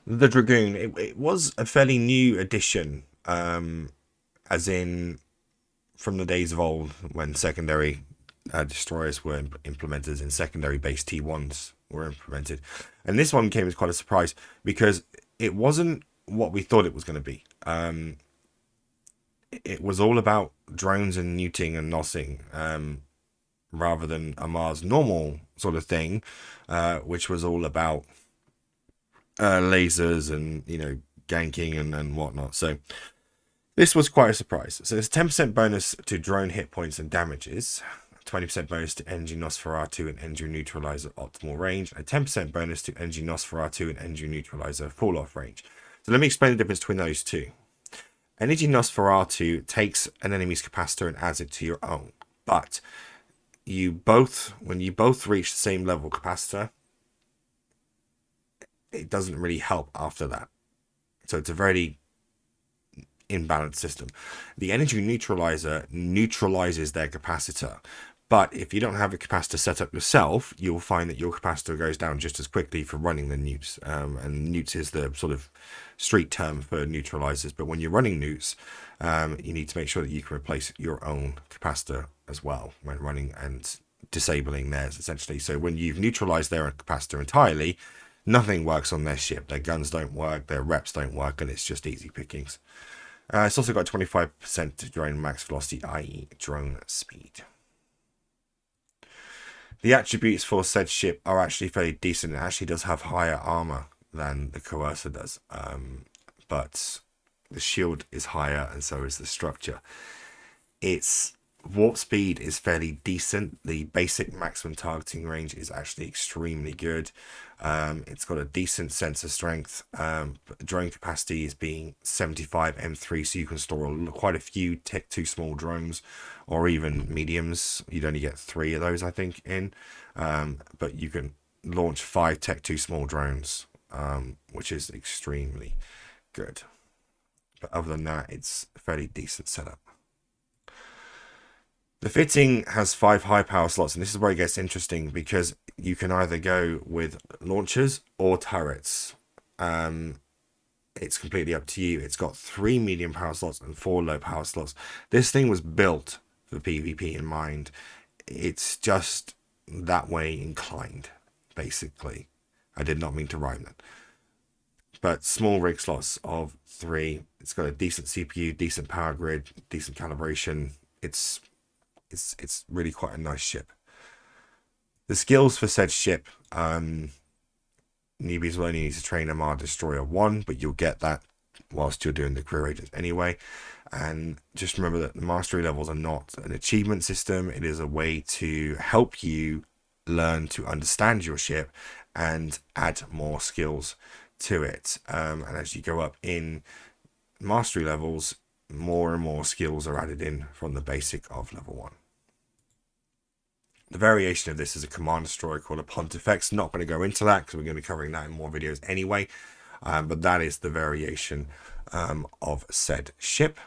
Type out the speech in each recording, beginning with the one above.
The Dragoon, it was a fairly new addition, as in from the days of old when secondary destroyers were implemented and secondary base T1s were implemented. And this one came as quite a surprise because it wasn't what we thought it was going to be. It was all about drones and neuting and nossing, rather than Amar's normal sort of thing, which was all about lasers and, ganking and whatnot. So this was quite a surprise. So there's 10% bonus to drone hit points and damages, 20% bonus to Energy Nosferatu and Energy Neutralizer optimal range, and a 10% bonus to Energy Nosferatu and Energy Neutralizer fall off range. So let me explain the difference between those two. Energy Nosferatu takes an enemy's capacitor and adds it to your own, but when you both reach the same level capacitor, it doesn't really help after that. So it's a very imbalanced system. The energy neutralizer neutralizes their capacitor, but if you don't have a capacitor set up yourself, you'll find that your capacitor goes down just as quickly for running the newts. And newts is the sort of street term for neutralizers, but when you're running newts, you need to make sure that you can replace your own capacitor as well when running and disabling theirs, essentially. So when you've neutralized their capacitor entirely, nothing works on their ship. Their guns don't work, their reps don't work, and it's just easy pickings. It's also got 25% drone max velocity, i.e. drone speed. The attributes for said ship are actually fairly decent. It actually does have higher armor than the Coercer does, but the shield is higher and so is the structure. Its warp speed is fairly decent. The basic maximum targeting range is actually extremely good. It's got a decent sensor strength. Drone capacity is being 75 M3, so you can store quite a few Tech 2 small drones or even mediums. You'd only get 3 of those, I think, in. But you can launch 5 Tech 2 small drones, which is extremely good. But other than that, it's a fairly decent setup. The fitting has 5 high power slots, and this is where it gets interesting because you can either go with launchers or turrets. It's completely up to you. It's got 3 medium power slots and 4 low power slots. This thing was built for PvP in mind. It's just that way inclined, basically. I did not mean to rhyme that. But small rig slots of 3. It's got a decent CPU, decent power grid, decent calibration. It's really quite a nice ship. The skills for said ship, newbies will only need to train Armada Destroyer 1, but you'll get that whilst you're doing the career agents anyway. And just remember that the mastery levels are not an achievement system. It is a way to help you learn to understand your ship and add more skills to it. And as you go up in mastery levels, more and more skills are added in from the basic of level 1. The variation of this is a command destroyer called a Pontifex. Not going to go into that because we're going to be covering that in more videos anyway. But that is the variation of said ship.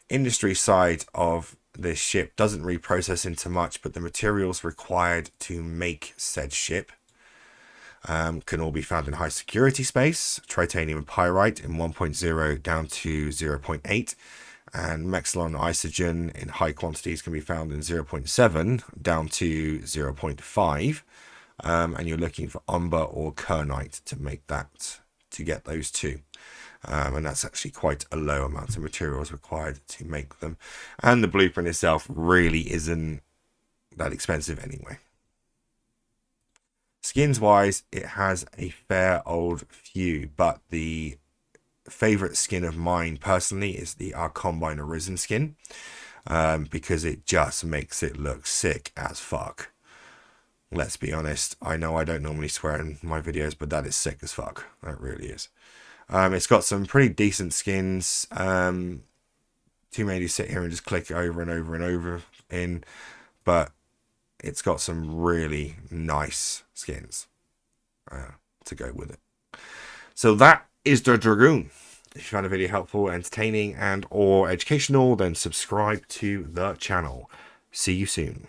Industry side of this ship doesn't reprocess into much, but the materials required to make said ship can all be found in high security space. Titanium and pyrite in 1.0 down to 0.8. And Mexilon Isogen in high quantities can be found in 0.7 down to 0.5. And you're looking for umber or kernite to make that, to get those two. And that's actually quite a low amount of materials required to make them. And the blueprint itself really isn't that expensive anyway. Skins wise, it has a fair old few, but the favorite skin of mine personally is the Combine Arisen skin, because it just makes it look sick as fuck. Let's be honest, I know I don't normally swear in my videos, but that is sick as fuck. That really is. It's got some pretty decent skins. Too many to sit here and just click over and over and over in, but it's got some really nice skins to go with it. So that is the Dragoon. If you found the video helpful, entertaining, and or educational, then subscribe to the channel. See you soon.